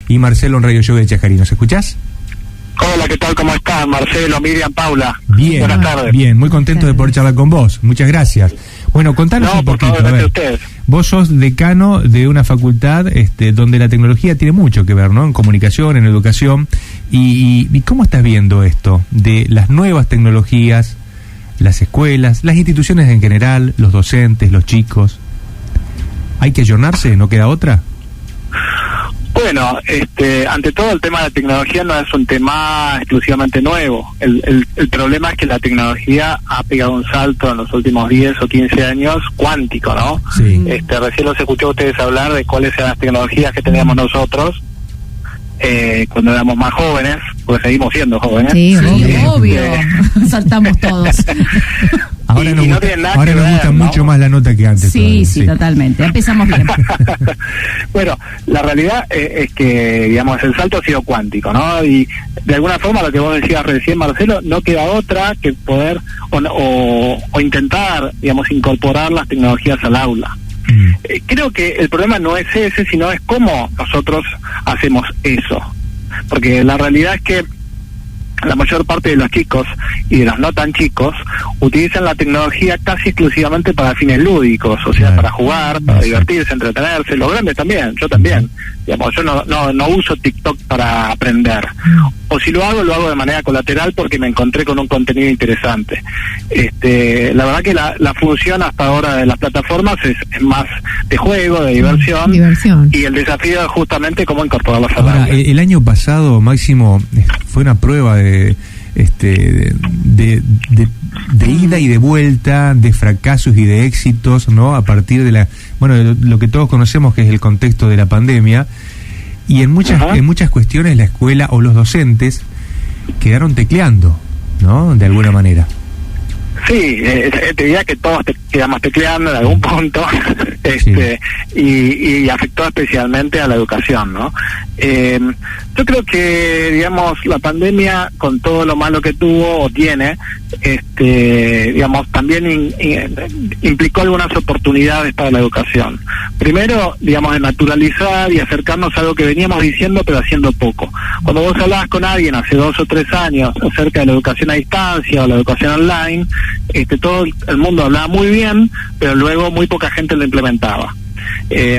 y Marcelo en Radio Show de Chajarí. ¿Nos escuchás? Hola, ¿qué tal? ¿Cómo estás? Marcelo, Miriam, Paula. Bien, buenas tardes. Bien, muy contento de poder charlar con vos. Muchas gracias. Bueno, contanos un poquito. Por favor, gracias a ustedes. Vos sos decano de una facultad donde la tecnología tiene mucho que ver, ¿no? En comunicación, en educación. ¿Y cómo estás viendo esto de las nuevas tecnologías, las escuelas, las instituciones en general, los docentes, los chicos? ¿Hay que ayornarse? ¿No queda otra? Bueno, ante todo el tema de la tecnología no es un tema exclusivamente nuevo. El problema es que la tecnología ha pegado un salto en los últimos 10 o 15 años cuántico, ¿no? Sí. Recién los escuché a ustedes hablar de cuáles eran las tecnologías que teníamos nosotros cuando éramos más jóvenes, porque seguimos siendo jóvenes. Sí, obvio. Saltamos todos. Ahora nos gusta mucho más la nota que antes. Sí, totalmente. Empezamos bien. Bueno, la realidad es que, digamos, el salto ha sido cuántico, ¿no? Y de alguna forma, lo que vos decías recién, Marcelo, no queda otra que poder o intentar, digamos, incorporar las tecnologías al aula. Creo que el problema no es ese, sino es cómo nosotros hacemos eso. Porque la realidad es que la mayor parte de los chicos y de los no tan chicos utilizan la tecnología casi exclusivamente para fines lúdicos, o sea, para jugar, para divertirse, entretenerse. Los grandes también, yo también. Digamos, yo no uso TikTok para aprender. O si lo hago de manera colateral porque me encontré con un contenido interesante. La verdad que la función hasta ahora de las plataformas es más de juego, de diversión. Y el desafío es justamente cómo incorporarlas a la aula. El año pasado, Máximo, fue una prueba de ida y de vuelta, de fracasos y de éxitos, ¿no? A partir de lo que todos conocemos, que es el contexto de la pandemia, y en muchas cuestiones la escuela o los docentes quedaron tecleando, ¿no? De alguna manera. Sí, te diría que todos quedamos tecleando en algún punto, Sí. y afectó especialmente a la educación, ¿no? Yo creo que, digamos, la pandemia, con todo lo malo que tuvo o tiene, digamos, también implicó algunas oportunidades para la educación. Primero, digamos, de naturalizar y acercarnos a algo que veníamos diciendo, pero haciendo poco. Cuando vos hablabas con alguien hace 2 o 3 años acerca de la educación a distancia o la educación online, todo el mundo hablaba muy bien, pero luego muy poca gente lo implementaba.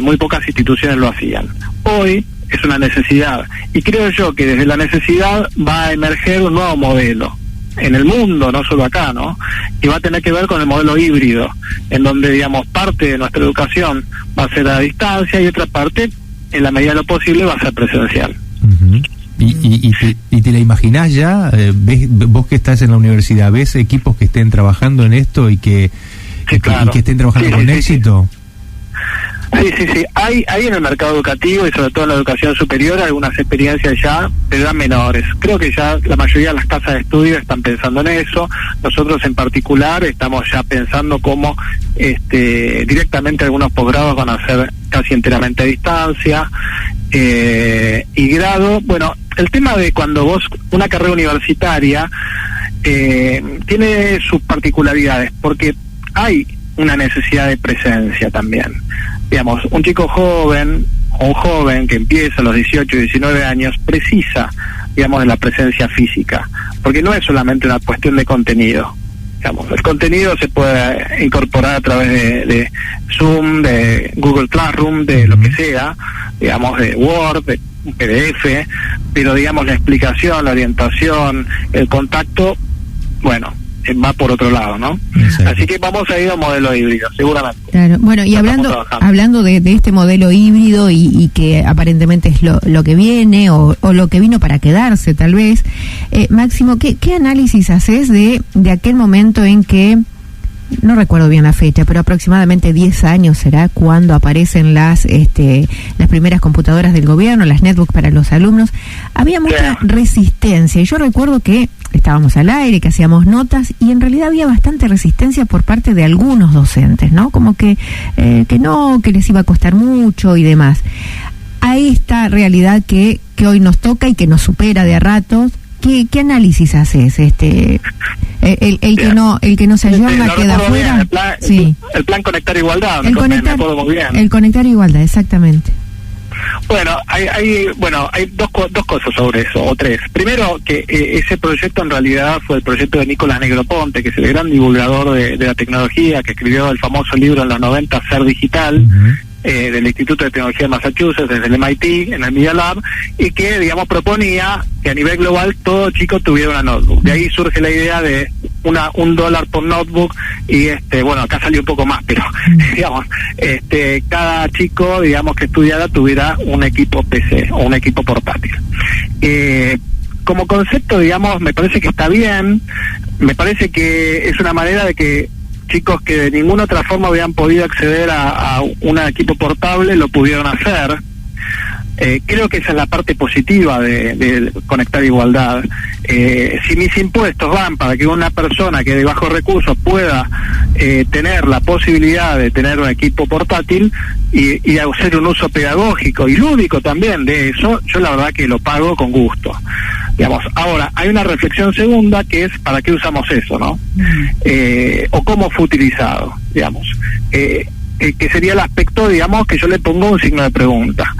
Muy pocas instituciones lo hacían. Hoy es una necesidad, y creo yo que desde la necesidad va a emerger un nuevo modelo en el mundo, no solo acá, ¿no? Que va a tener que ver con el modelo híbrido, en donde, digamos, parte de nuestra educación va a ser a distancia y otra parte, en la medida de lo posible, va a ser presencial. Uh-huh. ¿Y te la imaginás ya? Vos que estás en la universidad, ¿ves equipos que estén trabajando en esto y que estén trabajando con éxito? Sí. Hay en el mercado educativo y sobre todo en la educación superior algunas experiencias ya, pero eran menores. Creo que ya la mayoría de las casas de estudio están pensando en eso. Nosotros en particular estamos ya pensando cómo directamente algunos posgrados van a ser casi enteramente a distancia. Y grado, bueno, el tema de cuando vos, una carrera universitaria tiene sus particularidades, porque hay una necesidad de presencia también. Digamos, un chico joven o un joven que empieza a los 18 o 19 años precisa, digamos, de la presencia física, porque no es solamente una cuestión de contenido. Digamos, el contenido se puede incorporar a través de Zoom, de Google Classroom, de lo que sea, digamos, de Word, de un PDF, pero, digamos, la explicación, la orientación, el contacto, bueno, va por otro lado, ¿no? Exacto. Así que vamos a ir a un modelo híbrido, seguramente. Claro, bueno, y hablando de este modelo híbrido y que aparentemente es lo que viene o lo que vino para quedarse, tal vez, Máximo, ¿qué análisis haces de aquel momento en que, no recuerdo bien la fecha, pero aproximadamente 10 años será cuando aparecen las primeras computadoras del gobierno, las netbooks para los alumnos? Había mucha resistencia, y yo recuerdo que estábamos al aire, que hacíamos notas, y en realidad había bastante resistencia por parte de algunos docentes, ¿no? Como que les iba a costar mucho y demás. A esta realidad que hoy nos toca y que nos supera de a ratos, ¿qué análisis haces? El que no se ayorna queda afuera. El plan Conectar Igualdad. El Conectar Igualdad, exactamente. Bueno, hay dos cosas sobre eso, o tres. Primero, que ese proyecto en realidad fue el proyecto de Nicolás Negroponte, que es el gran divulgador de la tecnología, que escribió el famoso libro en los 90, Ser Digital, del Instituto de Tecnología de Massachusetts, desde el MIT, en el Media Lab, y que, digamos, proponía que a nivel global todo chico tuviera una notebook. De ahí surge la idea de $1 por notebook, y bueno, acá salió un poco más, pero digamos, cada chico, digamos, que estudiara tuviera un equipo PC o un equipo portátil. Como concepto, digamos, me parece que está bien, me parece que es una manera de que chicos que de ninguna otra forma habían podido acceder a un equipo portable lo pudieron hacer. Creo que esa es la parte positiva de Conectar Igualdad. Si mis impuestos van para que una persona que de bajos recursos pueda tener la posibilidad de tener un equipo portátil y hacer un uso pedagógico y lúdico también de eso, yo la verdad que lo pago con gusto. Digamos, ahora, hay una reflexión segunda que es ¿para qué usamos eso, no? O cómo fue utilizado, digamos. Que sería el aspecto, digamos, que yo le pongo un signo de pregunta.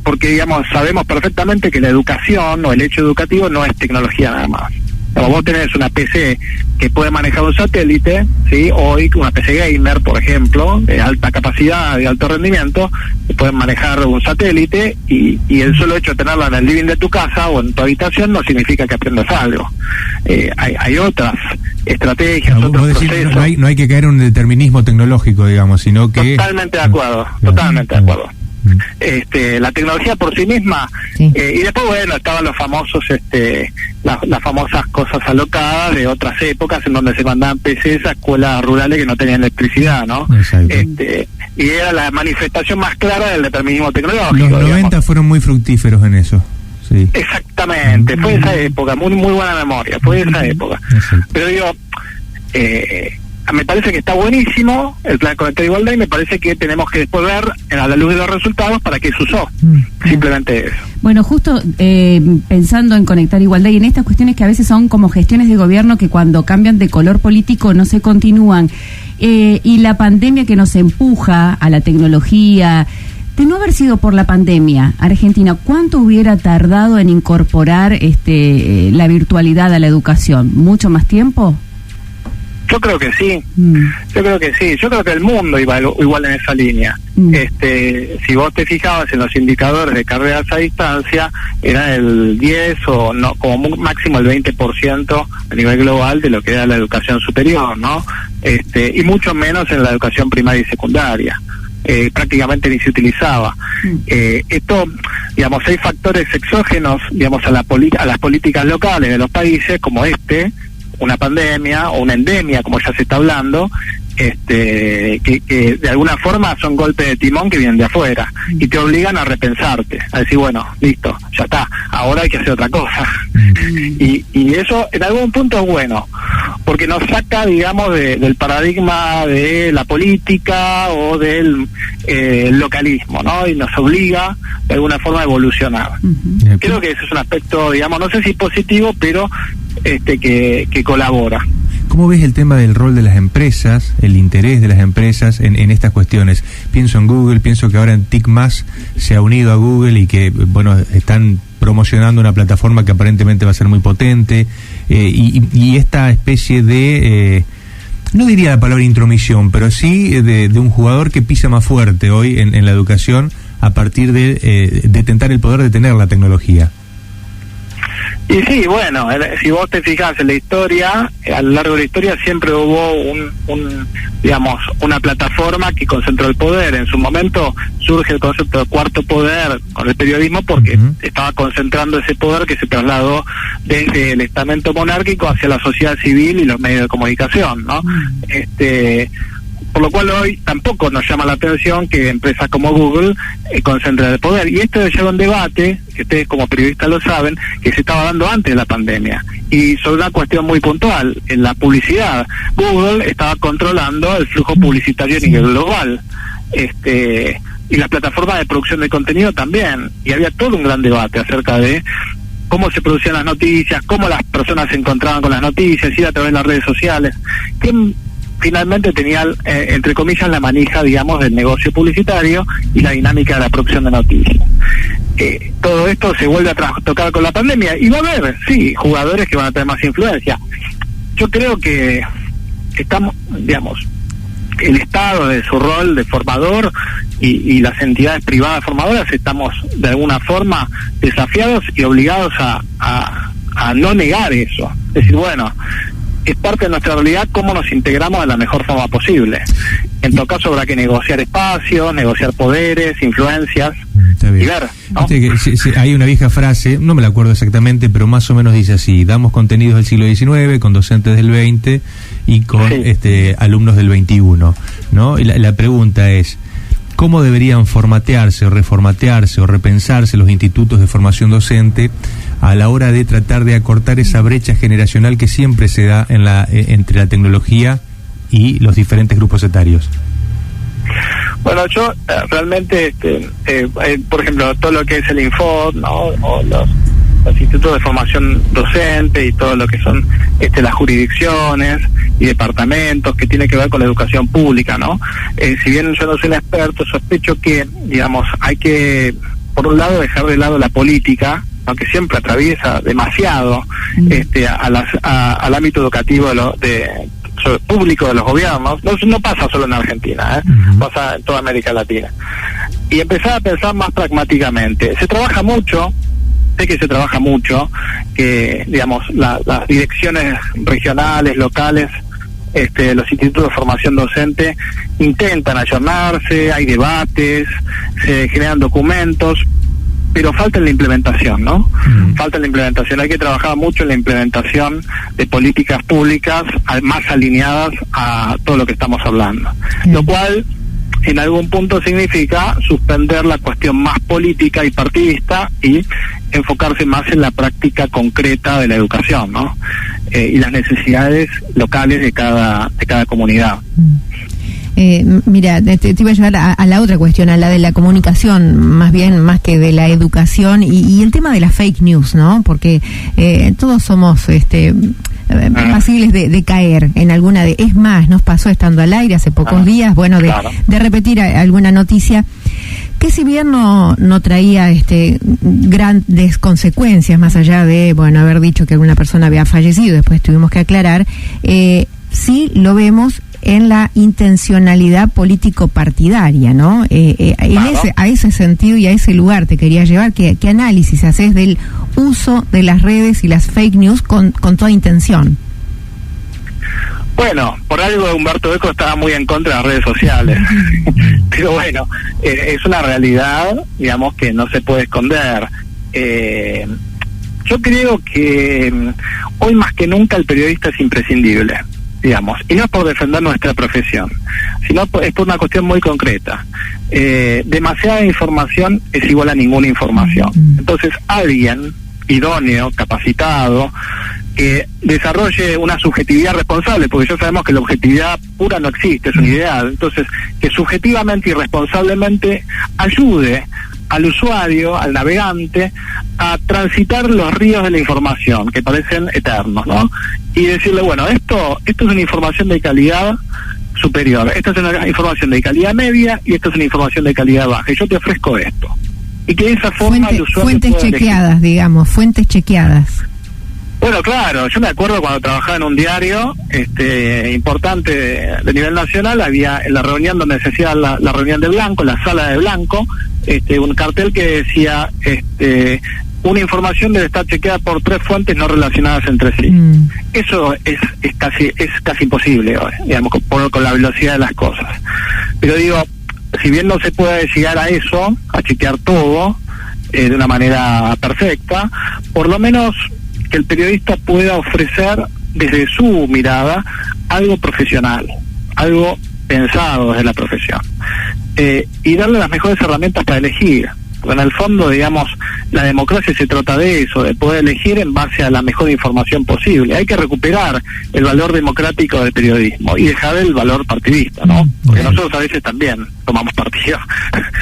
Porque, digamos, sabemos perfectamente que la educación o el hecho educativo no es tecnología nada más. Como vos tenés una PC que puede manejar un satélite, ¿sí? Hoy una PC gamer, por ejemplo, de alta capacidad, de alto rendimiento, pueden manejar un satélite y el solo hecho de tenerla en el living de tu casa o en tu habitación no significa que aprendas algo. Hay otras estrategias, otros procesos. No hay que caer en un determinismo tecnológico, digamos, sino que... Totalmente de acuerdo, totalmente de acuerdo. La tecnología por sí misma, sí. Y después, bueno, estaban los famosos las famosas cosas alocadas de otras épocas en donde se mandaban PCs a escuelas rurales que no tenían electricidad, ¿no? Y era la manifestación más clara del determinismo tecnológico. Los 90 fueron muy fructíferos en eso. Sí. Exactamente, fue esa época, muy buena memoria, fue esa época. Pero digo, me parece que está buenísimo el plan Conectar Igualdad y me parece que tenemos que después ver a la luz de los resultados para qué se usó. Simplemente eso. Bueno, justo pensando en Conectar Igualdad y en estas cuestiones que a veces son como gestiones de gobierno que cuando cambian de color político no se continúan, y la pandemia que nos empuja a la tecnología, de no haber sido por la pandemia, Argentina, ¿cuánto hubiera tardado en incorporar la virtualidad a la educación? ¿Mucho más tiempo? Yo creo que sí, yo creo que el mundo iba igual en esa línea. Si vos te fijabas en los indicadores de carreras a distancia, era el 10 o no, como máximo el 20% a nivel global de lo que era la educación superior, ¿no? Y mucho menos en la educación primaria y secundaria. Prácticamente ni se utilizaba. Esto, digamos, hay factores exógenos, digamos, a las políticas locales de los países, como una pandemia o una endemia, como ya se está hablando, que de alguna forma son golpes de timón que vienen de afuera y te obligan a repensarte, a decir, bueno, listo, ya está, ahora hay que hacer otra cosa. Y eso en algún punto es bueno, porque nos saca, digamos, del paradigma de la política o del localismo, ¿no? Y nos obliga de alguna forma a evolucionar. Creo que ese es un aspecto, digamos, no sé si positivo, pero que colabora. ¿Cómo ves el tema del rol de las empresas, el interés de las empresas en estas cuestiones? Pienso en Google, pienso que ahora en TIC+, se ha unido a Google y que, bueno, están promocionando una plataforma que aparentemente va a ser muy potente, y esta especie de, no diría la palabra intromisión, pero sí de un jugador que pisa más fuerte hoy en la educación a partir de tentar el poder de tener la tecnología. Y sí, bueno, si vos te fijás en la historia, a lo largo de la historia siempre hubo digamos, una plataforma que concentró el poder. En su momento surge el concepto de cuarto poder con el periodismo porque estaba concentrando ese poder que se trasladó desde el estamento monárquico hacia la sociedad civil y los medios de comunicación, ¿no? Por lo cual hoy tampoco nos llama la atención que empresas como Google concentren el poder. Y esto lleva un debate, que ustedes como periodistas lo saben, que se estaba dando antes de la pandemia. Y sobre una cuestión muy puntual, en la publicidad. Google estaba controlando el flujo publicitario a nivel global. Y las plataformas de producción de contenido también. Y había todo un gran debate acerca de cómo se producían las noticias, cómo las personas se encontraban con las noticias, si era a través de las redes sociales. finalmente tenía, entre comillas, la manija, digamos, del negocio publicitario y la dinámica de la producción de noticias. Todo esto se vuelve a tocar con la pandemia, y va a haber, sí, jugadores que van a tener más influencia. Yo creo que estamos, digamos, el Estado de su rol de formador y las entidades privadas formadoras estamos de alguna forma desafiados y obligados a no negar eso. Es decir, bueno, es parte de nuestra realidad cómo nos integramos de la mejor forma posible. En todo caso habrá que negociar espacios, negociar poderes, influencias y ver, ¿no? Hay una vieja frase, no me la acuerdo exactamente, pero más o menos dice así: damos contenidos del siglo XIX con docentes del XX y con alumnos del XXI, ¿no? Y la pregunta es: ¿cómo deberían formatearse o reformatearse o repensarse los institutos de formación docente a la hora de tratar de acortar esa brecha generacional que siempre se da entre la tecnología y los diferentes grupos etarios? Bueno, yo realmente, por ejemplo, todo lo que es el Infod, ¿no? O los institutos de formación docente y todo lo que son las jurisdicciones y departamentos que tiene que ver con la educación pública, ¿no? Si bien yo no soy un experto, sospecho que, digamos, hay que, por un lado, dejar de lado la política, aunque siempre atraviesa demasiado al ámbito educativo público de los gobiernos. No pasa solo en Argentina, pasa en toda América Latina, y empezar a pensar más pragmáticamente. Se trabaja mucho, sé que se trabaja mucho, que digamos las direcciones regionales, locales, los institutos de formación docente intentan ayornarse, hay debates, se generan documentos, pero falta en la implementación, ¿no? Falta en la implementación. Hay que trabajar mucho en la implementación de políticas públicas más alineadas a todo lo que estamos hablando. Lo cual, en algún punto, significa suspender la cuestión más política y partidista y enfocarse más en la práctica concreta de la educación, ¿no? Y las necesidades locales de cada comunidad. Mira, te iba a llevar a la otra cuestión, a la de la comunicación, más que de la educación, y el tema de las fake news, ¿no? Porque todos somos pasibles de caer en alguna de... Es más, nos pasó estando al aire hace pocos días, bueno, de repetir alguna noticia que, si bien no traía grandes consecuencias, más allá de, bueno, haber dicho que alguna persona había fallecido, después tuvimos que aclarar, sí lo vemos en la intencionalidad político-partidaria, ¿no? A ese sentido y a ese lugar te quería llevar. ¿Qué análisis haces del uso de las redes y las fake news con toda intención? Bueno, por algo Humberto Eco estaba muy en contra de las redes sociales. Pero bueno, es una realidad, digamos, que no se puede esconder. Yo creo que hoy más que nunca el periodista es imprescindible, digamos, y no es por defender nuestra profesión, sino es por una cuestión muy concreta. Demasiada información es igual a ninguna información. Entonces, alguien idóneo, capacitado, que desarrolle una subjetividad responsable, porque ya sabemos que la objetividad pura no existe, es un ideal. Entonces, que subjetivamente y responsablemente ayude al usuario, al navegante, a transitar los ríos de la información, que parecen eternos, ¿no? Y decirle, bueno, esto es una información de calidad superior, esta es una información de calidad media y esta es una información de calidad baja, y yo te ofrezco esto. Y que de esa forma el usuario fuentes chequeadas, elegir. Digamos, fuentes chequeadas. Bueno, claro, yo me acuerdo cuando trabajaba en un diario importante de nivel nacional, había en la reunión donde se hacía la reunión de Blanco, la sala de Blanco, un cartel que decía una información debe estar chequeada por 3 fuentes no relacionadas entre sí. Eso es casi imposible ahora, digamos, con la velocidad de las cosas. Pero digo, si bien no se puede llegar a eso, a chequear todo de una manera perfecta, por lo menos que el periodista pueda ofrecer desde su mirada algo profesional, algo pensado desde la profesión, y darle las mejores herramientas para elegir. Porque en el fondo, digamos, la democracia se trata de eso, de poder elegir en base a la mejor información posible. Hay que recuperar el valor democrático del periodismo y dejar el valor partidista, ¿no? Porque nosotros a veces también tomamos partido.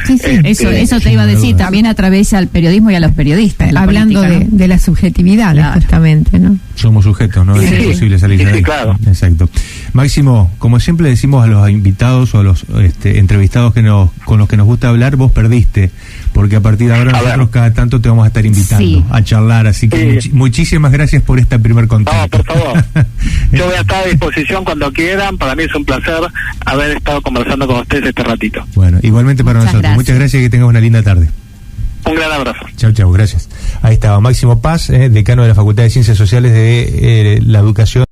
Sí, eso te iba a decir, también atraviesa al periodismo y a los periodistas. Hablando política, ¿no? de la subjetividad, claro, justamente, ¿no? Somos sujetos, ¿no? Es imposible salir de ahí. Sí, claro. Exacto. Máximo, como siempre le decimos a los invitados o a los entrevistados con los que nos gusta hablar, vos perdiste, porque a partir de ahora nosotros cada tanto te vamos a estar invitando a charlar, así que muchísimas gracias por este primer contacto. No, por favor. Yo voy a estar a disposición cuando quieran. Para mí es un placer haber estado conversando con ustedes este ratito. Bueno, igualmente para nosotros. Gracias. Muchas gracias y que tengas una linda tarde. Un gran abrazo. Chau, gracias. Ahí estaba Máximo Paz, decano de la Facultad de Ciencias Sociales de la Educación.